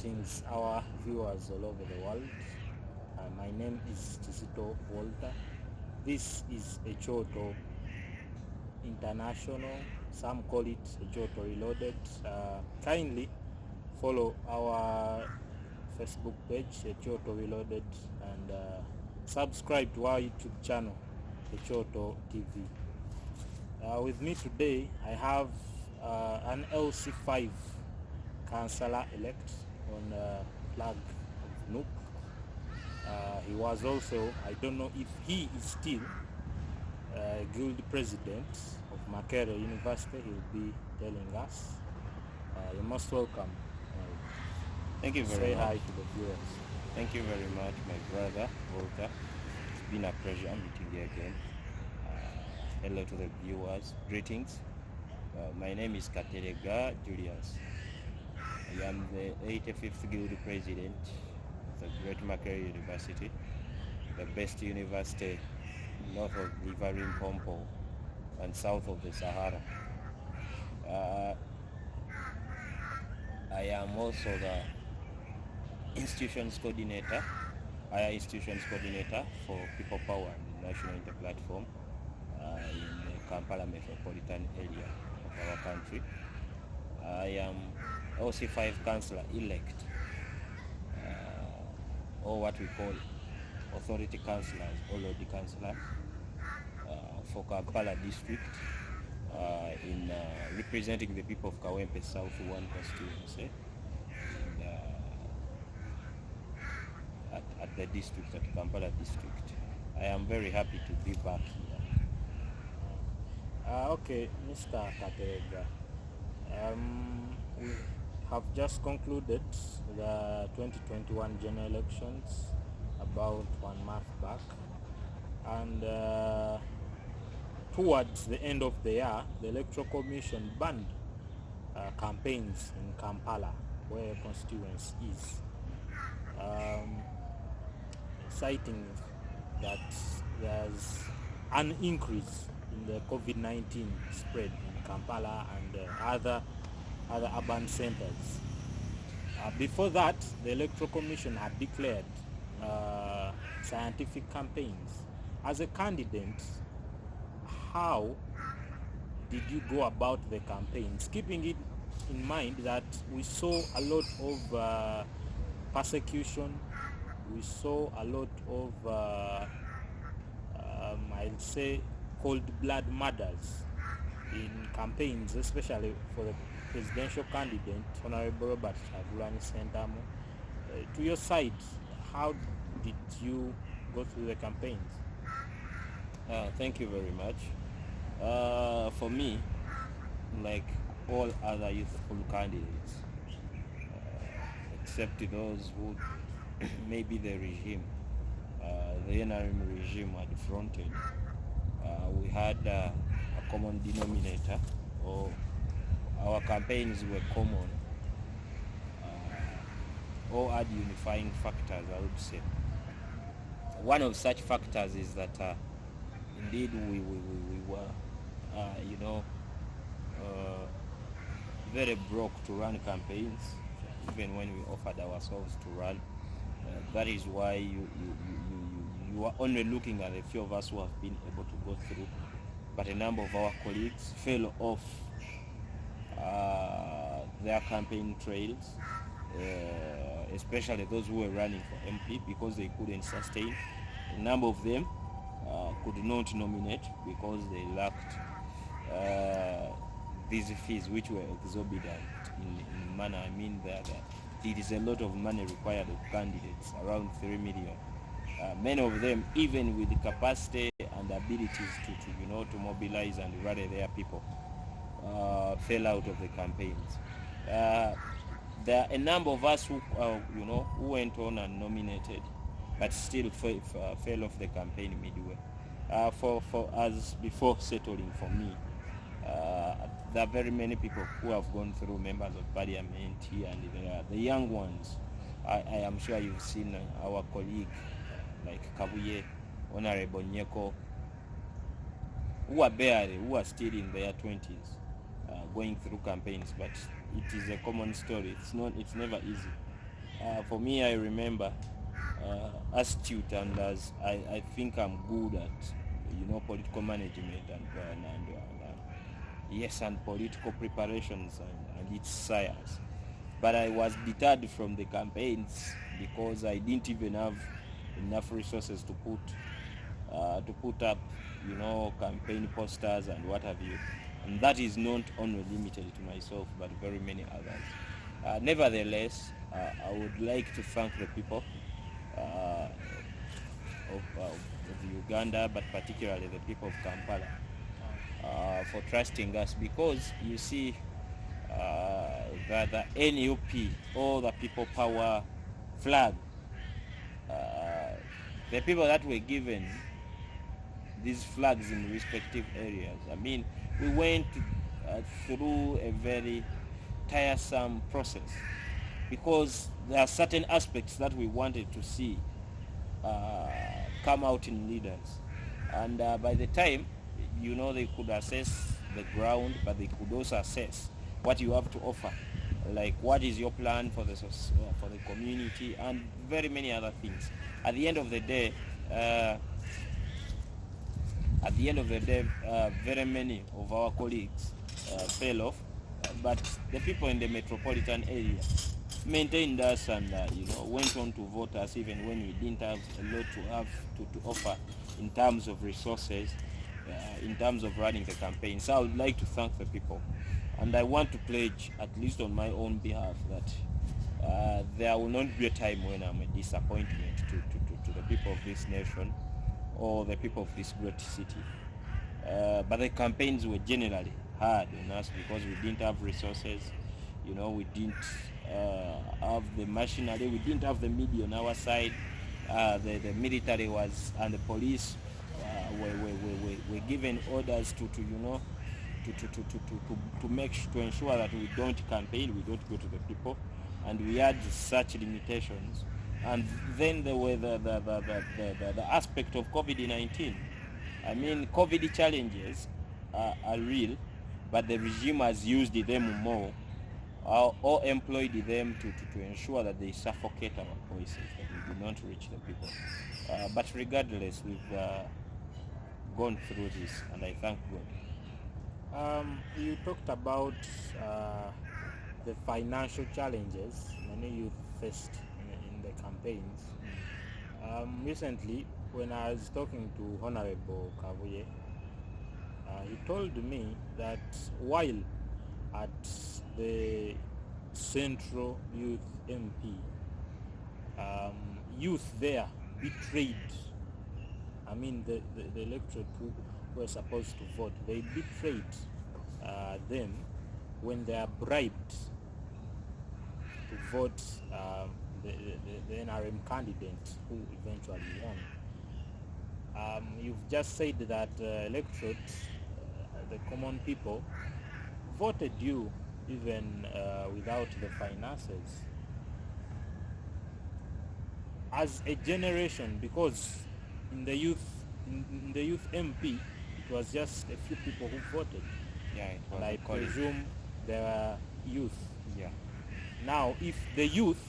Greetings our viewers all over the world. My name is Tizito Walter. This is Echoto International. Some call it Echoto Reloaded. Kindly follow our Facebook page Echoto Reloaded and subscribe to our YouTube channel Echoto TV. With me today I have an LC5 councillor-elect on flag of NUP. He was also, I don't know if he is still guild president of Makerere University. He'll be telling us. You're most welcome. Thank you very much. Say hi to the viewers. Thank you very much, my brother Walter. It's been a pleasure meeting you again. Hello to the viewers. Greetings. My name is Kateregga Julius. I am the 85th Guild President of the Great Makerere University, the best university north of River Limpopo and south of the Sahara. I am also the institutions coordinator, higher institutions coordinator for People Power and the National Interplatform in the Kampala metropolitan area of our country. I am LC5 councillor-elect, or what we call authority councillors, already councillors, for Kampala district, in representing the people of Kawempe South 1 constituency, at the district, at Kampala district. I am very happy to be back here. Okay, Mr. Kateregga. We have just concluded the 2021 general elections about 1 month back, and towards the end of the year, the Electoral Commission banned campaigns in Kampala, where constituency is, citing that there's an increase in the COVID-19 spread in Kampala and other urban centers. Before that, the Electoral Commission had declared scientific campaigns. As a candidate, how did you go about the campaigns, keeping it in mind that we saw a lot of persecution, we saw a lot of I'll say cold blood murders in campaigns, especially for the presidential candidate, Honorable Robert Kyagulanyi Ssentamu. To your side, how did you go through the campaigns? Thank you very much. For me, like all other youthful candidates, except those who maybe the regime, the NRM regime had fronted, we had a common denominator, or our campaigns were common, or had unifying factors, I would say. One of such factors is that indeed we were, very broke to run campaigns, even when we offered ourselves to run. That is why you are only looking at a few of us who have been able to go through, but a number of our colleagues fell off their campaign trails, especially those who were running for MP, because they couldn't sustain. A number of them could not nominate because they lacked these fees, which were exorbitant in manner. I mean that it is a lot of money required of candidates, around 3 million. Many of them, even with the capacity and abilities to mobilize and rally their people, fell out of the campaigns. There are a number of us who went on and nominated, but still fell off the campaign midway. For us, before settling for me, there are very many people who have gone through, members of parliament here and there. The young ones, I am sure you've seen our colleague like Kabuye, Honorable Nyeko, who are still in their 20s, going through campaigns, but it is a common story. It's never easy. For me, I remember astute, and as I think I'm good at political management and yes, and political preparations and its science. But I was deterred from the campaigns because I didn't even have enough resources to put up, campaign posters and what have you. And that is not only limited to myself, but very many others. Nevertheless, I would like to thank the people of Uganda, but particularly the people of Kampala, for trusting us, because you see, the NUP, or the People Power flag, the people that were given these flags in respective areas, I mean, we went through a very tiresome process, because there are certain aspects that we wanted to see come out in leaders, and by the time they could assess the ground, but they could also assess what you have to offer, like what is your plan for the community, and very many other things. At the end of the day, very many of our colleagues fell off, but the people in the metropolitan area maintained us and went on to vote us even when we didn't have a lot to offer in terms of resources, in terms of running the campaign. So I would like to thank the people, and I want to pledge, at least on my own behalf, that there will not be a time when I'm a disappointment to the people of this nation or the people of this great city. But the campaigns were generally hard on us because we didn't have resources. We didn't have the machinery, we didn't have the media on our side. The military was, and the police were given orders to ensure that we don't campaign, we don't go to the people, and we had such limitations. And then there were the aspect of COVID-19. I mean, COVID challenges are real, but the regime has used them more or employed them to ensure that they suffocate our voices, that we do not reach the people. But regardless, we've gone through this, and I thank God. You talked about the financial challenges many youth faced in the campaigns. Recently, when I was talking to Honorable Kavuye, he told me that while at the Central Youth MP, youth there betrayed, I mean the electorate who were supposed to vote, they betrayed them when they are bribed to vote the NRM candidate who eventually won. You've just said that electorate, the common people, voted you even without the finances. As a generation, because in the youth MP, it was just a few people who voted. Yeah, it was. And I presume they were youth. Yeah. Now, if the youth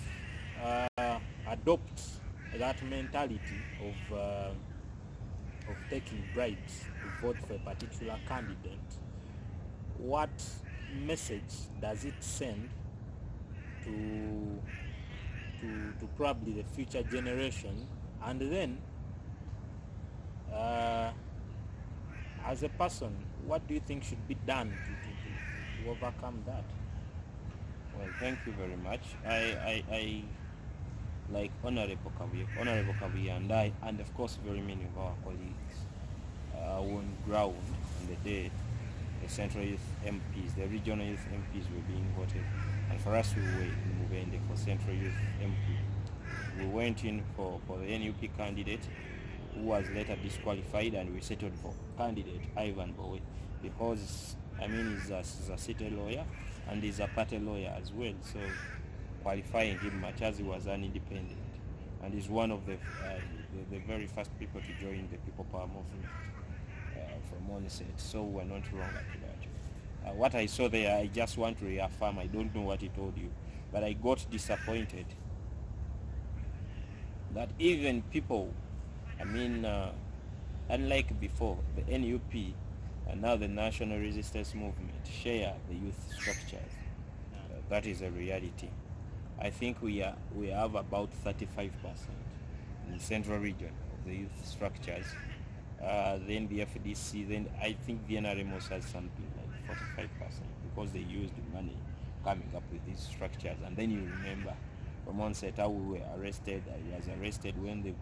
adopt that mentality of taking bribes to vote for a particular candidate, what message does it send to probably the future generation? And then, as a person, what do you think should be done to overcome that? Well, thank you very much. I like Honorable Kavuye and I, and of course very many of our colleagues, on ground on the day the Central Youth MPs, the regional youth MPs were being voted. And for us, we were in Mugende for Central Youth MP. We went in for the NUP candidate, who was later disqualified, and we settled for candidate Ivan Bowe, because he's a city lawyer and he's a party lawyer as well, so qualifying him much as he was an independent, and he's one of the very first people to join the People Power movement from onset, so we're not wrong at that. What I saw there, I just want to reaffirm, I don't know what he told you, but I got disappointed that even people, unlike before, the NUP and now the National Resistance Movement share the youth structures. That is a reality. I think we have about 35% in the central region of the youth structures. Then the FDC, then I think the NRM also has something like 45% because they used money coming up with these structures. And then you remember from onset how we were arrested. I was arrested when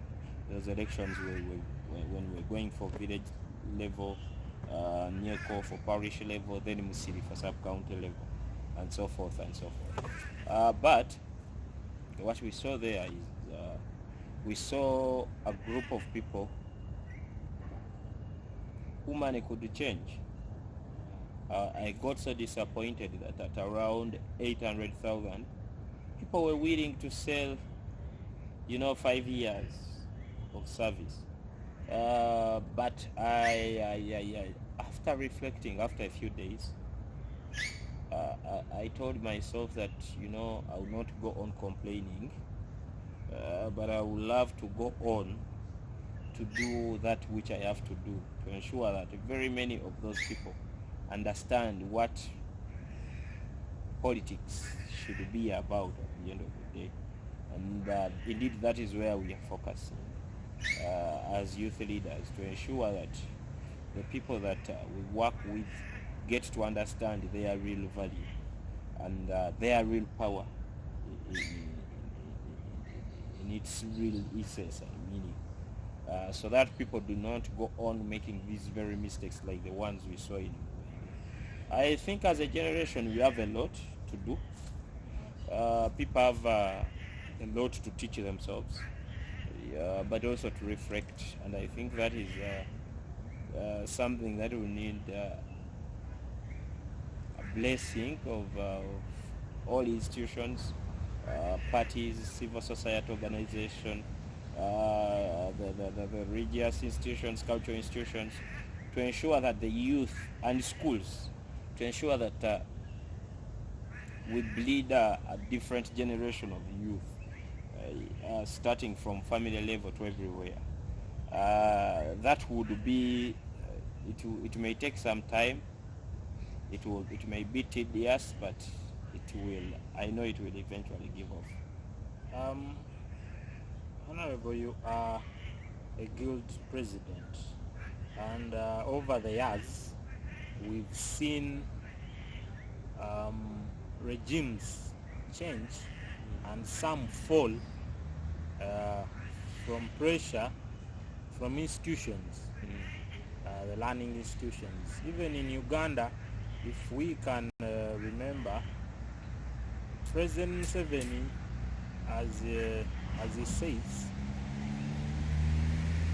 those elections when we were going for village level, Nyeko for parish level, then Musiri for sub-county level, and so forth and so forth. But what we saw there is we saw a group of people who money could change. I got so disappointed that at around 800,000, people were willing to sell, 5 years of service. But I, after reflecting, after a few days, I told myself that, I will not go on complaining, but I would love to go on to do that which I have to do to ensure that very many of those people understand what politics should be about at the end of the day. And indeed that is where we are focusing as youth leaders, to ensure that the people that we work with get to understand their real value and their real power in its real essence and meaning. So that people do not go on making these very mistakes like the ones we saw in. I think as a generation we have a lot to do. People have a lot to teach themselves, but also to reflect, and I think that is something that will need a blessing of all institutions, parties, civil society organization, the religious institutions, cultural institutions, to ensure that the youth and schools, to ensure that we bleed a different generation of youth, starting from family level to everywhere. That would be, it may take some time, it may be tedious, but I know it will eventually give off. Honorable, you are a guild president, and over the years we've seen regimes change and some fall from pressure from institutions, the learning institutions. Even in Uganda, if we can remember, President Museveni, as he says,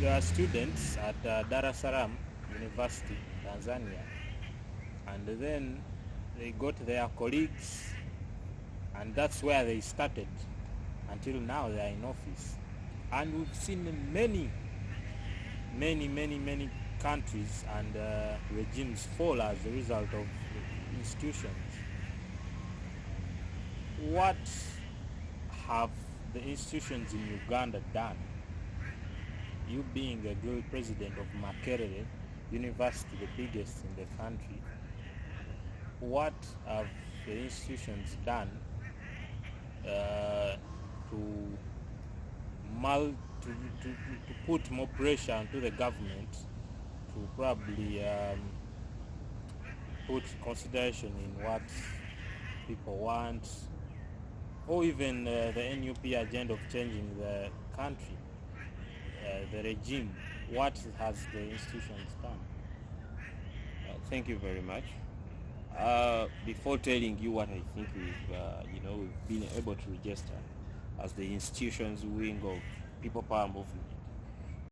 there are students at Dar es Salaam University, Tanzania, and then they got their colleagues, and that's where they started until now they are in office. And we've seen many countries and regimes fall as a result of institutions. What have the institutions in Uganda done? You being a guild president of Makerere University, the biggest in the country, what have the institutions done to put more pressure onto the government to probably put consideration in what people want, or even the NUP agenda of changing the country, the regime? What has the institutions done? Thank you very much. Before telling you what I think we've been able to register as the institutions wing of people power movement.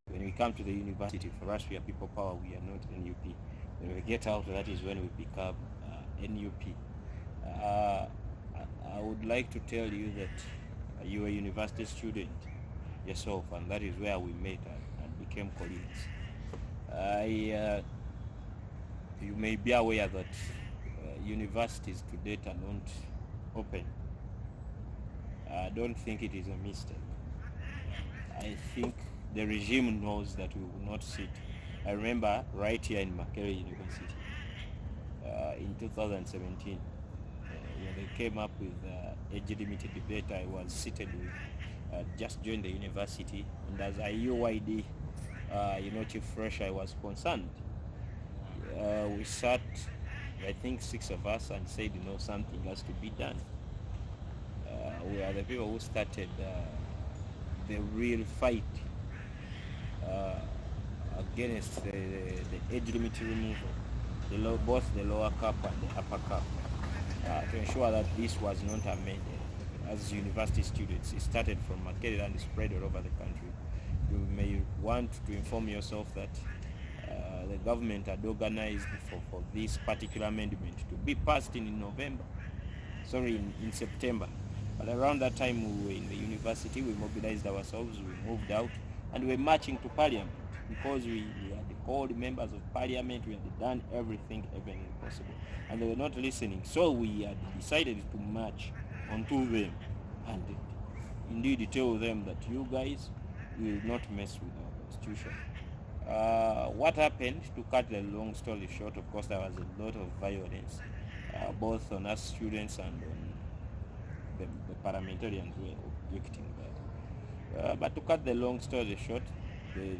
When we come to the university, for us we are people power, we are not NUP. When we get out, that is when we become NUP. I would like to tell you that you are a university student yourself, and that is where we met and became colleagues. You may be aware that universities to date are not open. I don't think it is a mistake. I think the regime knows that we will not sit. I remember right here in Makerere University in 2017, when they came up with age-limited debate, I was seated with, just joined the university, and as a UYD, Chief Fresh, I was concerned. We sat, I think 6 of us, and said, something has to be done. We are the people who started the real fight against the age limit removal, both the lower cap and the upper cap, to ensure that this was not amended. As university students, it started from Makerere and spread all over the country. You may want to inform yourself that the government had organized for this particular amendment to be passed in September. But around that time we were in the university, we mobilized ourselves, we moved out, and we were marching to Parliament because we had called members of Parliament, we had done everything possible, and they were not listening. So we had decided to march onto them and indeed tell them that you guys will not mess with our constitution. What happened, to cut the long story short, of course there was a lot of violence, both on us students and on the parliamentarians who were objecting that. But to cut the long story short, the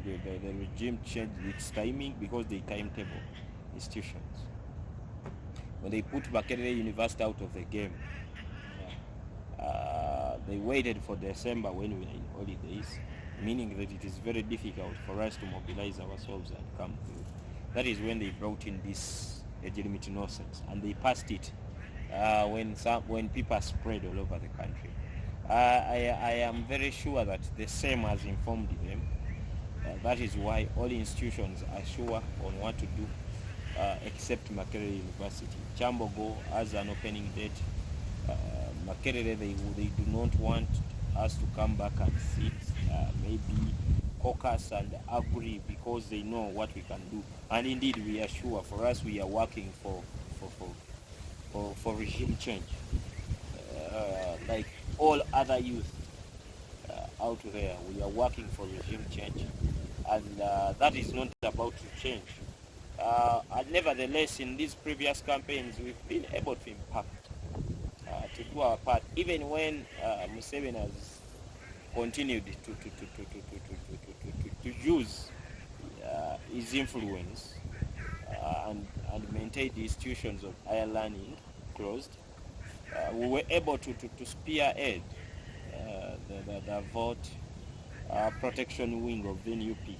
regime changed its timing because they timetable institutions. When they put Makerere University out of the game, they waited for December when we were in holidays, meaning that it is very difficult for us to mobilize ourselves and come through. That is when they brought in this age limit nonsense, and they passed it when people spread all over the country. I am very sure that the same has informed them. That is why all institutions are sure on what to do, except Makerere University. Chambogo has an opening date. Makerere, they do not want us to come back and sit, maybe caucus and agree, because they know what we can do. And indeed, we are sure. For us, we are working for regime change, like all other youth out there. We are working for regime change, and that is not about to change. And nevertheless, in these previous campaigns, we've been able to impact, to do our part, even when Museveni has continued to use his influence and maintain the institutions of higher learning closed. We were able to spearhead the vote protection wing of the NUP,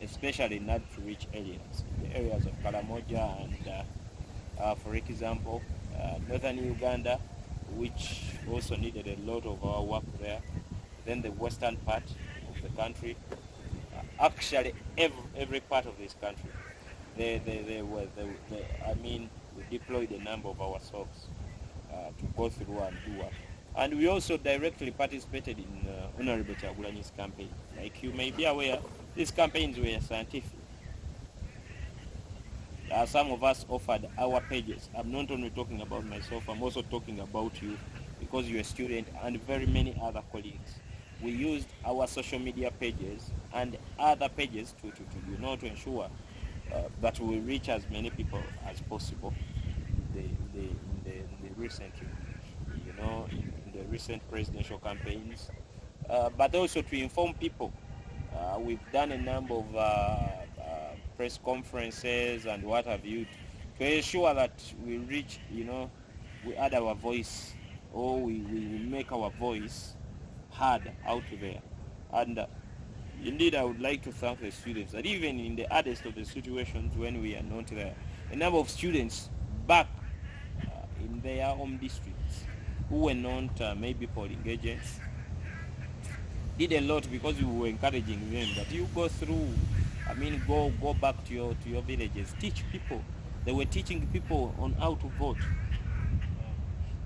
especially in not-to-reach areas, the areas of Karamoja and, for example, northern Uganda, which also needed a lot of our work there. Then the western part of the country, actually every part of this country, we deployed a number of ourselves to go through and do work. And we also directly participated in Honorable Chagulanyi's campaign. Like you may be aware, these campaigns were scientific. Some of us offered our pages. I'm not only talking about myself, I'm also talking about you, because you're a student, and very many other colleagues. We used our social media pages and other pages to ensure that we reach as many people as possible in the recent presidential campaigns, but also to inform people. We've done a number of press conferences and what have you, to ensure that we reach, we add our voice, or we make our voice heard out there. And indeed, I would like to thank the students that even in the hardest of the situations when we are not there, a number of students back in their home districts who were not maybe polling agents did a lot, because we were encouraging them that you go through, go back to your villages, teach people. They were teaching people on how to vote.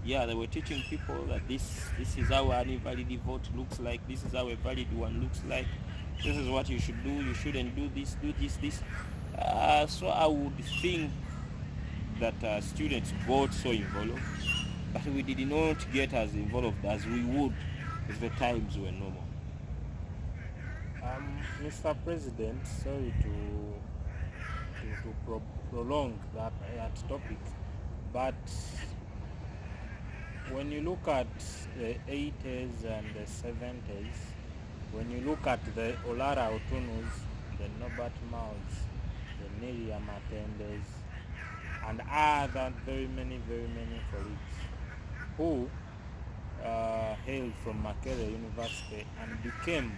Yeah, they were teaching people that this is how an invalid vote looks like, this is how a valid one looks like, this is what you should do, you shouldn't do this. So I would think that students got so involved, but we did not get as involved as we would if the times were normal. Mr. President, sorry to prolong that topic, but when you look at the 80s and the 70s, when you look at the Olara Otunus, the Norbert Maus, the Miriam Atendes, and other very many colleagues who hailed from Makerere University and became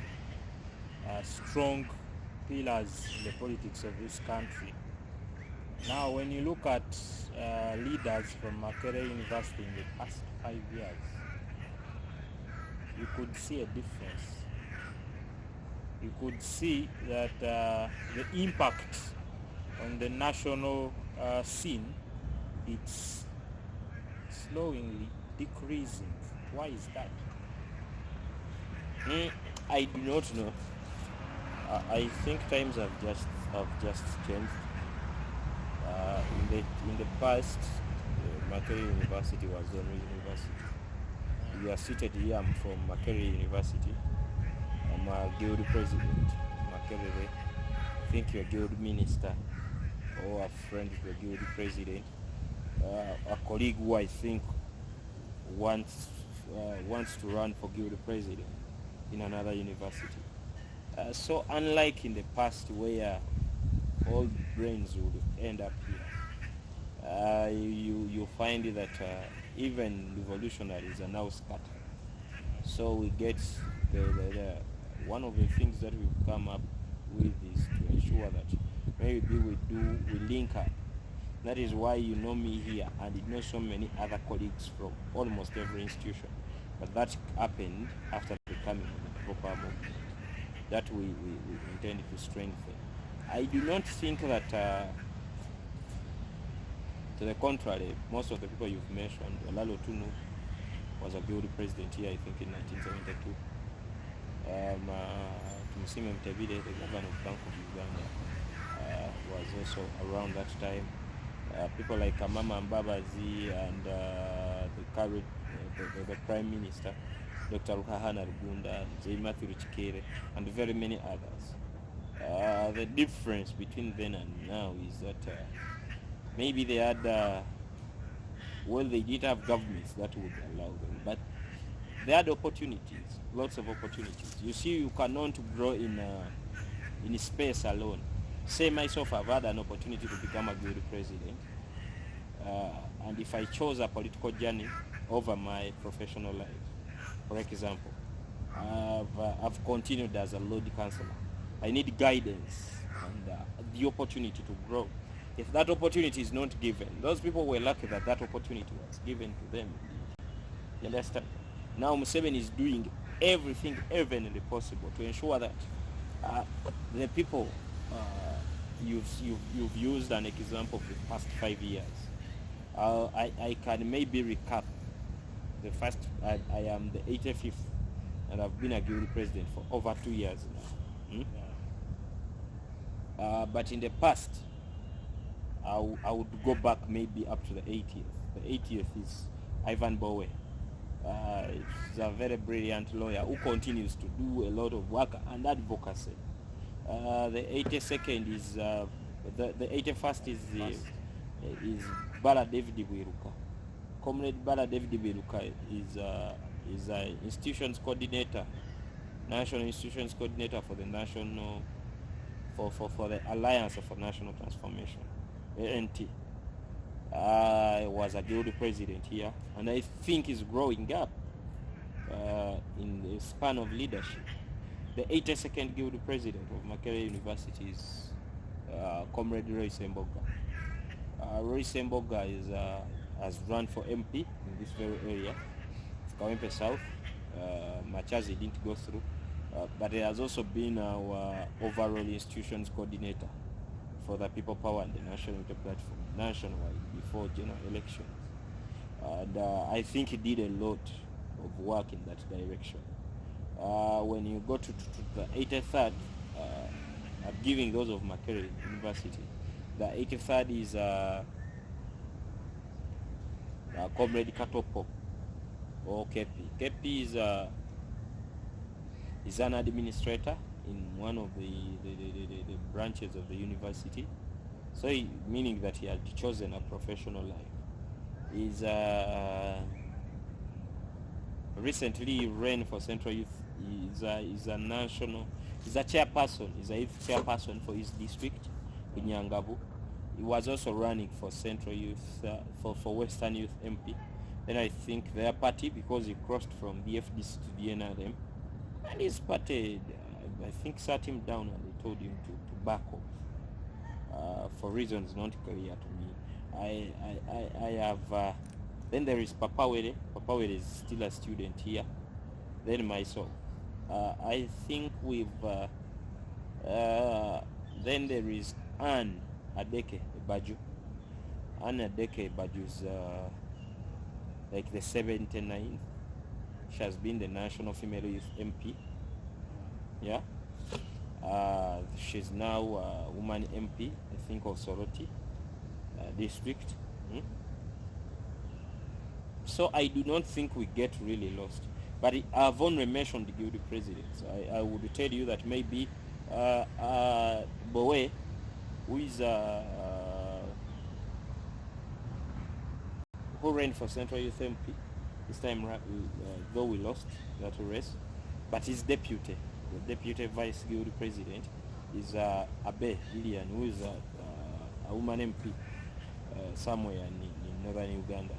strong pillars in the politics of this country. Now, when you look at leaders from Makerere University in the past 5 years, you could see a difference. You could see that the impact on the national scene, it's slowly decreasing. Why is that? I do not know. I think times have just changed. In the past, Makerere University was the only university. We are seated here. I'm from Makerere University. I'm a guild president, Makerere. I think you're a guild minister or a friend of the guild president. A colleague who I think wants to run for guild president in another university. So unlike in the past where all brains would end up here, you find that even revolutionaries are now scattered. So we get the one of the things that we've come up with is to ensure that maybe we link up. That is why you know me here, and you know so many other colleagues from almost every institution. But that happened after becoming a proper movement that we intend to strengthen. I do not think that, to the contrary, most of the people you've mentioned, Olalo Tunu was a guild president here, I think, in 1972. Tumusime Mtebile, the governor of Bank of Uganda, was also around that time. People like Mama Mbabazi and the current the Prime Minister, Dr. Ruhahana Rugunda, J. Matthew Chikere, and very many others. The difference between then and now is that maybe they had, they did have governments that would allow them, but they had opportunities, lots of opportunities. You see, you cannot grow in space alone. Say myself, I've had an opportunity to become a guild president, and if I chose a political journey over my professional life, for example, I've continued as a Lord Councillor. I need guidance and the opportunity to grow. If that opportunity is not given, those people were lucky that that opportunity was given to them. You understand? Now Museveni is doing everything humanly possible to ensure that the people, you've used an example of the past 5 years. I can maybe recap. The first, I am the 85th, and I've been a guild president for over 2 years now. But in the past, I would go back maybe up to the 80th. The 80th is Ivan Bowe. He's a very brilliant lawyer who continues to do a lot of work and advocacy. The 82nd is the 81st is Bala David Bwiruka. Comrade Bala David Bwiruka is a institutions coordinator, national institutions coordinator for the national for the Alliance for National Transformation, ANT. I was a guild president here, and I think is growing up in the span of leadership. The 82nd guild president of Makerere University is Comrade Roy Semboga. Roy Semboga has run for MP in this very area, Kawempe South. Machazi didn't go through, but he has also been our overall institutions coordinator for the People Power and the National Unity Platform nationwide before general elections. And I think he did a lot of work in that direction. When you go to the 83rd, I'm giving those of Makerere University. The 83rd is Comrade Katopo or Kepi. Kepi is an administrator in one of the branches of the university. So meaning that he had chosen a professional life. He's recently ran for Central Youth. He's a chairperson. He's a youth chairperson for his district in Yangabu. He was also running for Central Youth, for Western Youth MP. Then I think their party, because he crossed from the FDC to the NRM, and his party, I think, sat him down and they told him to back off for reasons not clear to me. I have. Then there is Papa Were. Papa Were is still a student here. Then myself. I think we've. Then there is Anne Adeke Baju. Anne Adeke Baju is like the 79th. She has been the National Female Youth MP. Yeah. She's now a woman MP, I think, of Soroti district. So I do not think we get really lost. But I've only mentioned the guilty presidents. I would tell you that maybe Bowe, who is who ran for Central Youth MP this time, though we lost that race, but his deputy, the deputy vice guilty president, is Abe Lilian, who is a woman MP somewhere in northern Uganda.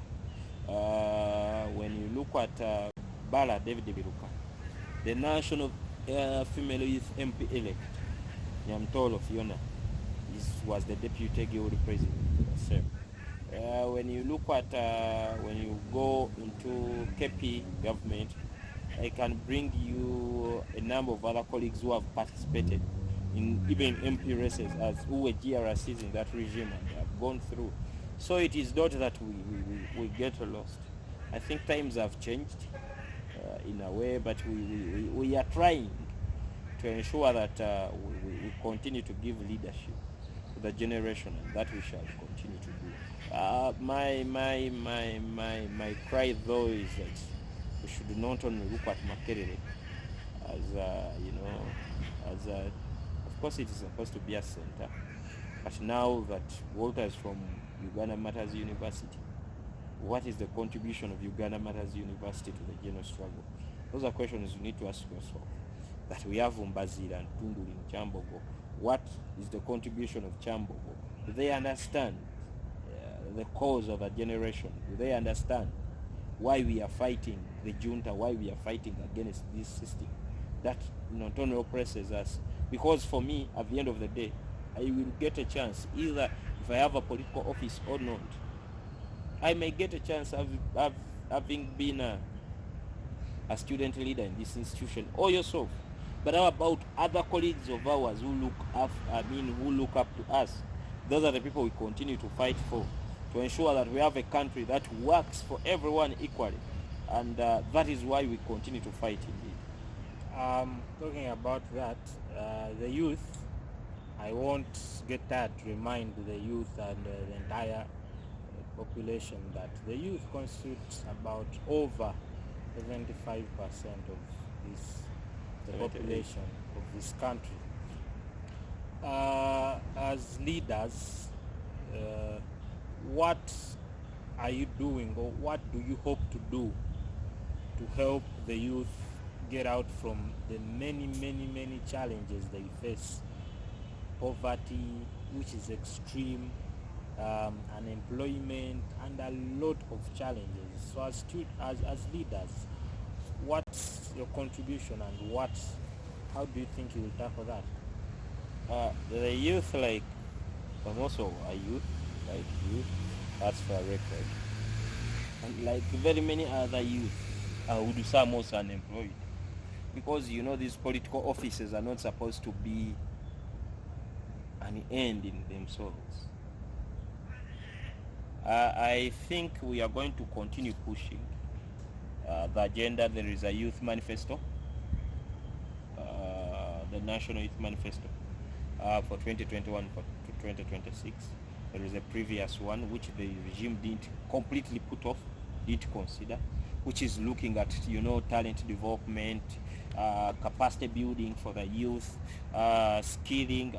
When you look at Bala David Biruka, the national female youth MP elect, Nyamtolo Fiona, was the deputy guilty president. When you look at when you go into KP government, I can bring you a number of other colleagues who have participated in even MP races, as who were GRCs in that regime and have gone through. So it is not that we get lost. I think times have changed in a way, but we are trying to ensure that we continue to give leadership to the generation, and that we shall continue to do. My cry though is that we should not only look at Makerere as of course it is supposed to be a center, but now that Walter is from Uganda Matters University, what is the contribution of Uganda Matters University to the general struggle? Those are questions you need to ask yourself. That we have Umbazira and Tunduri in Chambogo. What is the contribution of Chambogo? Do they understand the cause of a generation? Do they understand why we are fighting the junta, why we are fighting against this system that not only oppresses us? Because for me, at the end of the day, I will get a chance, either if I have a political office or not. I may get a chance of having been a student leader in this institution, or yourself. But how about other colleagues of ours who look up to us? Those are the people we continue to fight for, to ensure that we have a country that works for everyone equally, and that is why we continue to fight indeed. Talking about that, the youth, I won't get tired to remind the youth and the entire population that the youth constitutes about over 75% of the population of this country. As leaders, what are you doing, or what do you hope to do to help the youth get out from the many challenges they face? Poverty, which is extreme, unemployment, and a lot of challenges. So as leaders, what's your contribution, and how do you think you will tackle that? The youth, like also a youth, like you, that's for a record. And like very many other youth, would some also unemployed. Because these political offices are not supposed to be an end in themselves. I think we are going to continue pushing the agenda. There is a youth manifesto, the National Youth Manifesto for 2021 to 2026. There is a previous one which the regime didn't completely put off, didn't consider, which is looking at talent development, capacity building for the youth, skilling,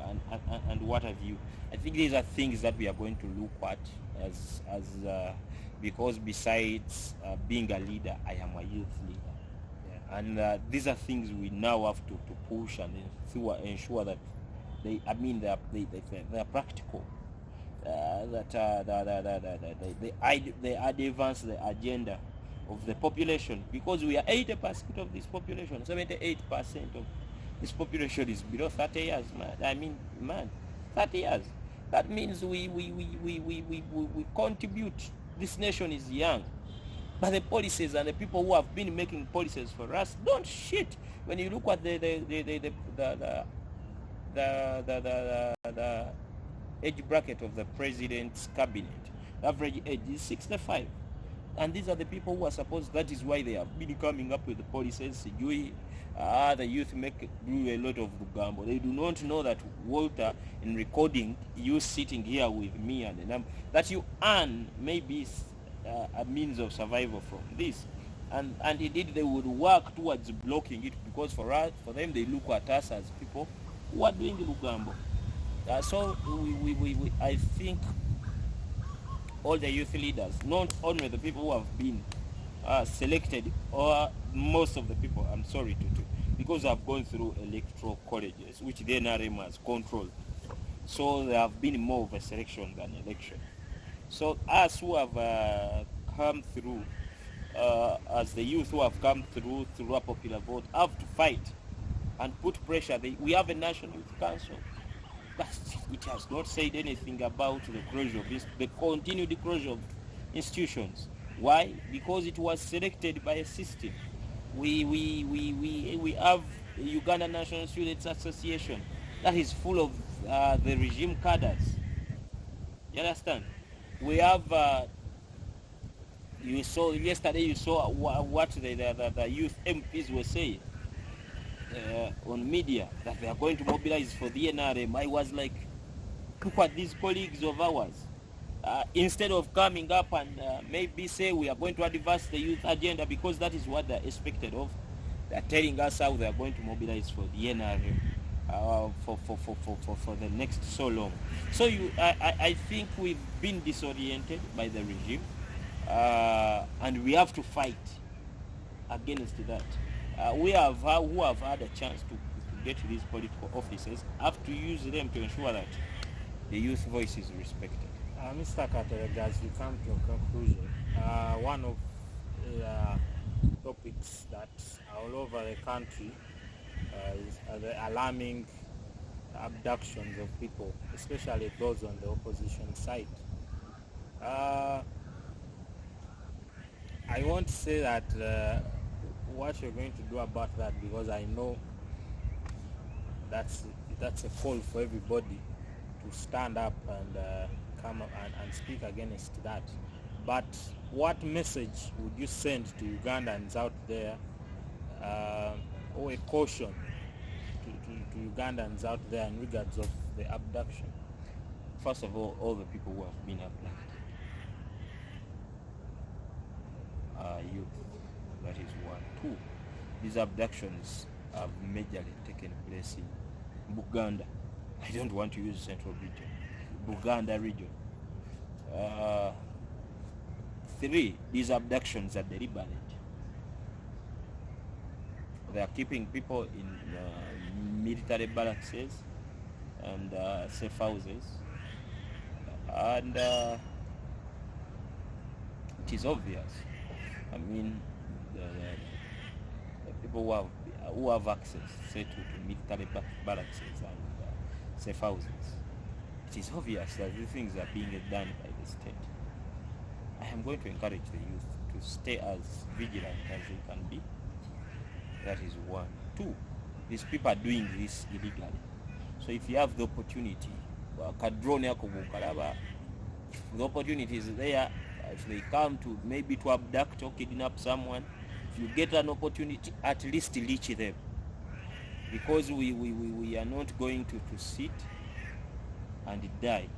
and what have you. I think these are things that we are going to look at as because besides being a leader, I am a youth leader. Yeah. And these are things we now have to push and ensure that they are practical. They advance the agenda of the population, because we are 80% of this population. 78% of this population is below 30 years, man. 30 years. That means we contribute. This nation is young, but the policies and the people who have been making policies for us don't shit. When you look at the age bracket of the president's cabinet, the average age is 65. And these are the people who are supposed, that is why they have been coming up with the policies. The youth do a lot of gamble. They do not know that, Walter, in recording you sitting here with me and the number that you earn maybe a means of survival from this. And indeed they would work towards blocking it, because for them they look at us as people who are doing Lugambo. So I think all the youth leaders, not only the people who have been selected, or most of the people, I'm sorry to because I've gone through electoral colleges, which the NRM has controlled. So there have been more of a selection than election. So us who have come through, as the youth who have come through a popular vote, have to fight and put pressure. We have a National Youth Council, but it has not said anything about the closure of the continued closure of institutions. Why? Because it was selected by a system. We have Uganda National Students Association that is full of the regime cadres. You understand? We have you saw what the youth MPs were saying on media, that they are going to mobilize for the NRM. I was like, look at these colleagues of ours. Instead of coming up and maybe say we are going to advance the youth agenda, because that is what they're expected of, they're telling us how they are going to mobilize for the NRM for the next so long. So I think we've been disoriented by the regime, and we have to fight against that. Who have had a chance to get to these political offices have to use them to ensure that the youth voice is respected. Mr. Kateregga, as you come to a conclusion, one of topics that all over the country is the alarming abductions of people, especially those on the opposition side. I won't say that what you're going to do about that, because I know that's a call for everybody to stand up and come up and speak against that. But what message would you send to Ugandans out there, or a caution to Ugandans out there in regards of the abduction? First of all the people who have been abducted are youth. That is one. Two, these abductions have majorly taken place in Buganda. I don't want to use Central Region. Buganda region. Three, these abductions are deliberate. They are keeping people in military barracks and safe houses, and it is obvious. I mean, the people who have access, say, to military barracks and safe houses, it is obvious that these things are being done by the state. I am going to encourage the youth to stay as vigilant as they can be. That is one. Two, these people are doing this illegally. So if you have the opportunity, if the opportunity is there, if they come to maybe to abduct or kidnap someone, if you get an opportunity, at least reach them. Because we are not going to sit and die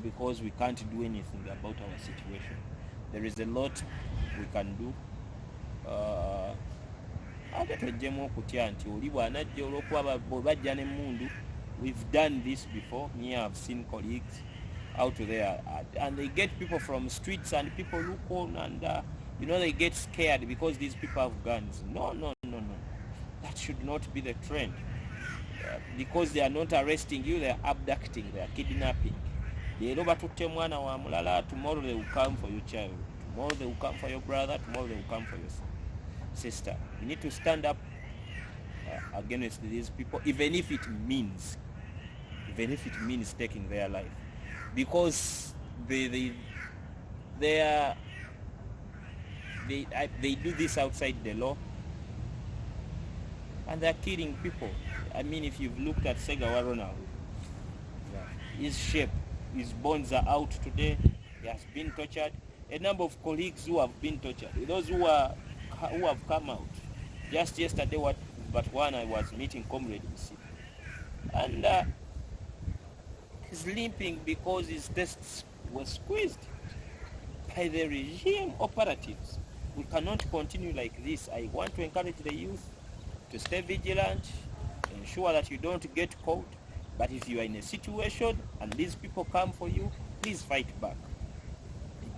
because we can't do anything about our situation. There is a lot we can do. ate twejjemu okutya nti oli bw'anajja olw'okuba bwe bajja n'emmundu. We've done this before. Me, I've seen colleagues out there, and they get people from streets, and people look on, and they get scared because these people have guns. No. That should not be the trend. Because they are not arresting you, they are abducting, they are kidnapping. Leero batutte mwana wa mulala, tomorrow they will come for your child. Tomorrow they will come for your brother. Tomorrow they will come for your sister. You need to stand up against these people, even if it means taking their life, because they do this outside the law, and they're killing people. I mean, if you've looked at Sega Ronald, his shape, his bones are out today. He has been tortured. A number of colleagues who have been tortured, those who have come out. Just yesterday, but one I was meeting Comrade MC, and he's limping because his tests were squeezed by the regime operatives. We cannot continue like this. I want to encourage the youth to stay vigilant, ensure that you don't get caught. But if you are in a situation and these people come for you, please fight back.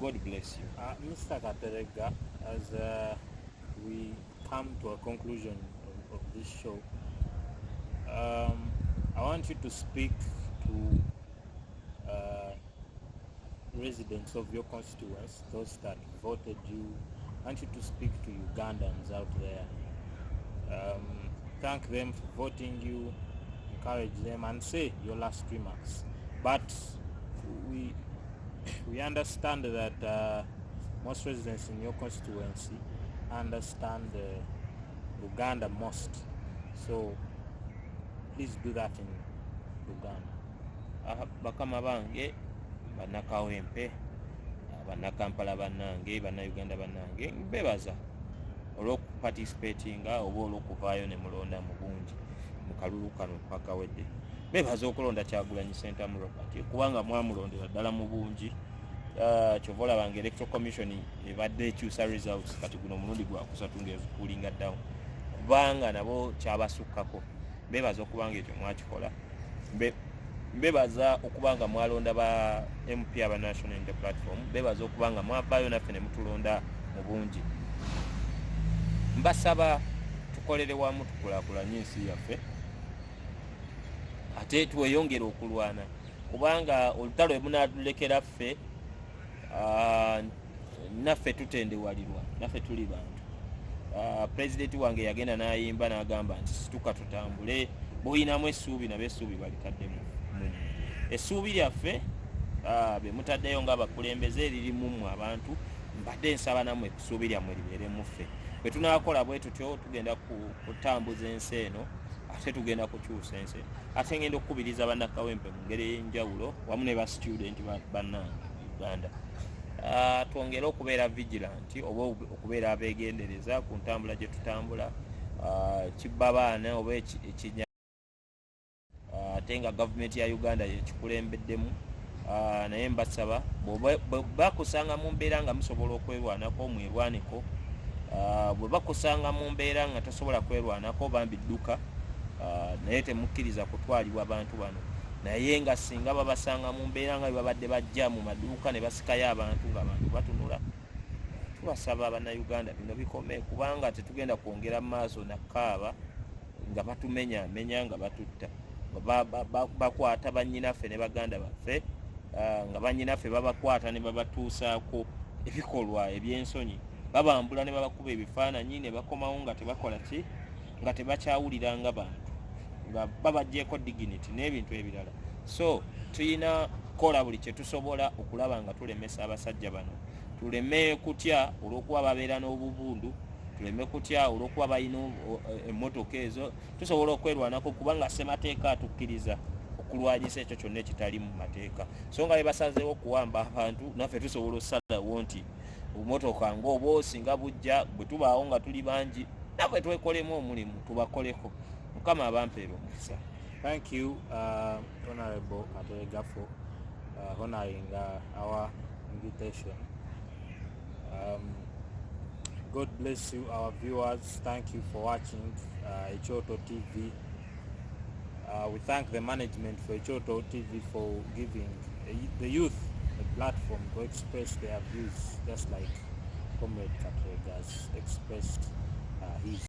God bless you. Mr. Kateregga, as we come to a conclusion of this show, I want you to speak to residents of your constituents, those that voted you. I want you to speak to Ugandans out there. Thank them for voting you, encourage them, and say your last remarks. But we understand that most residents in your constituency understand Uganda most. So please do that in Uganda. Bakama bange bana kawempe, bana Kampala bannange, bana Uganda bannange, mbebaza olw'okuparticipatinga oba olw'okuvaayo ne mulonda mu bungi mu kalulu kano pakawedde. Mbebaza okulonda Kyagulanyi Ssentamu Robert kubanga mwamulondera ddala mu bungi. Kyova olabanga Electoral Commission ebadde ekyusa results kati guno omulundi gwa kusatu ng'ekulinga down kubanga nabo kyabasukkako. Mbebaza okubanga ekyo mwakikola. Mbebaza okubanga mwalonda ba MP aba National Unity Platform. Mbebaza okubanga mwavaayo naffe ne mutulonda mu bungi. Mbasaba tukolere wamu tukulaakulanye ensi yaffe ate tweyongere okulwana kubanga olutalo emunadulekera ffe naffe tutendewalirwa, naffe tuli bantu. Pulezidenti wange yagenda n'ayimba n'agamba nti situka tutambule, bw'oyinamu essuubi nabo essuubi balitaddemu. Essuubi lyaffe be mutaddeyo ng'abakulembeze lirimu mmwe abantu, mbadde nsaba nammwe essuubi lyammwe libeere mu ffe. Bwe tunaakola bwe tutyo tugenda kutambuza ensi eno ate tugenda kukyusa ensi, ate ngenda okukubiriza bannakawempe mu ngeri ey'enjawulo wamu ne ba student bannange Uganda. Twongere okubeera vigilant oba okubeera abeegendereza ku ntambula gye tutambula. Kibba abaana oba ekinya ate nga gavumenti ya Uganda yekikulembeddemu. Naye mbasaba bakusanga mu mbeera nga musobola okwerwanako mwerwaniko. Bwe bakusanga mu mbeera nga tosobola kwerwanako bambi dduka, naye temukkiriza kutwalibwa abantu bano. Naye nga singa babasanga mu mbeera nga babadde bajja mu maduuka ne basikayo abantu ng'abantu batunula, tubasaba bannayuganda bino bikome kubanga tetugenda kwongera mu maaso nakaaba nga batumenyamenya nga batutta. Bakwata bannyinaffe ne baganda baffe, nga bannyinaffe babakwata ne babatuusaako ebikolwa eby'ensonyi, babambula ne babakuba ebifaananyi ne bakomawo nga tebakola ki, nga tebakyawuliranga bantu, nga babaggyeko dignity n'ebintu ebirala. So tuyina kukola buli kye tusobola okulaba nga tulemesa abasajja bano. Tuleme kutya olw'okuba babeera n'obubundu, tuleme kutya olw'okuba balina emmotoka ezo. Tusobola okwerwanako kubanga ssemateeka atukkiriza okulwanyisa ekyo kyonna ekitali mu mateeka. So nga bebasazeewo okuwamba abantu, naffe tusobola okusalawo nti obumotoka ng'obwosi nga bujja, bwe tubaawo nga tuli bangi, naffe twekolemu omulimu tubakoleko. Mukama abampeera omukisa. Thank you, Honorable Kateregga, for honoring our invitation. God bless you, our viewers. Thank you for watching Echoto TV. We thank the management for Echoto TV for giving the youth a platform to express their views, just like Comrade Kateregga has expressed his.